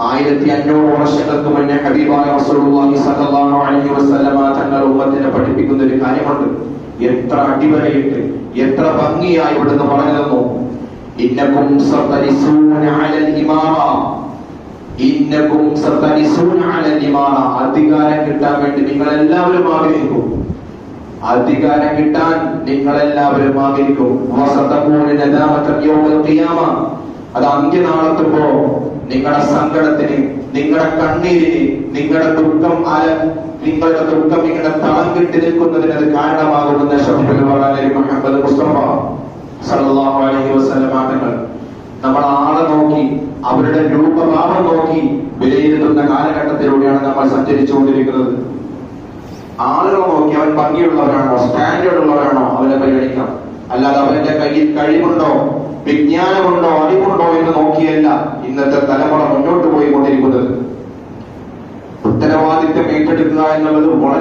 1500 വർഷങ്ങൾക്ക് മുന്നേ ഹബീബായ റസൂലുള്ളാഹി സ്വല്ലല്ലാഹു അലൈഹി വസല്ലമ തങ്ങൾ ഉമ്മത്തിനെ പഠിപ്പിക്കുന്ന ഒരു കാര്യമുണ്ട്. എത്ര അടിവരയിട്ട് എത്ര ഭംഗിയായി ഇവിടുന്ന് പറഞ്ഞു. ഇന്നകും സതരിസൂന അലൽ ഇമാറ, ഇന്നകും സതരിസൂന അലൽ ഇമാറ. അധികാരം കിട്ടാൻ വേണ്ടി നിങ്ങൾ എല്ലാവരും ആഗ്രഹിക്കും. അധികാരം കിട്ടാൻ നിങ്ങൾ എല്ലാവരും ആഗ്രഹിക്കും. വസതകൂന നദാമത യൗമൽ ഖിയാമ. അത് അന്ത്യനാളെത്തുമ്പോ നിങ്ങളുടെ സങ്കടത്തിന്, നിങ്ങളുടെ കണ്ണീരിന്, നിങ്ങളുടെ ദുഃഖം നിങ്ങളുടെ തളം കിട്ടി നിൽക്കുന്നതിന് അത് കാരണമാകുമെന്ന് അഷ്റഫുൽ വറാ മുഹമ്മദ് മുസ്തഫ സല്ലല്ലാഹു അലൈഹി വസല്ലം തങ്ങൾ നമ്മൾ ആളെ നോക്കി അവരുടെ രൂപഭാവം നോക്കി വിലയിരുത്തുന്ന കാലഘട്ടത്തിലൂടെയാണ് നമ്മൾ സഞ്ചരിച്ചുകൊണ്ടിരിക്കുന്നത്. ആളുകൾ നോക്കി അവൻ ഭംഗിയുള്ളവരാണോ, സ്റ്റാൻഡേർഡ് ഉള്ളവരാണോ അവനെ പരിഗണിക്കാം. അല്ലാതെ അവന്റെ കയ്യിൽ കഴിവുണ്ടോ, വിജ്ഞാനമുണ്ടോ, അറിവുണ്ടോ എന്ന് നോക്കിയല്ല ഇന്നത്തെ തലമുറ മുന്നോട്ട് പോയിക്കൊണ്ടിരിക്കുന്നത്. ഉത്തരവാദിത്വം ഏറ്റെടുക്കുക എന്നുള്ളത് വളരെ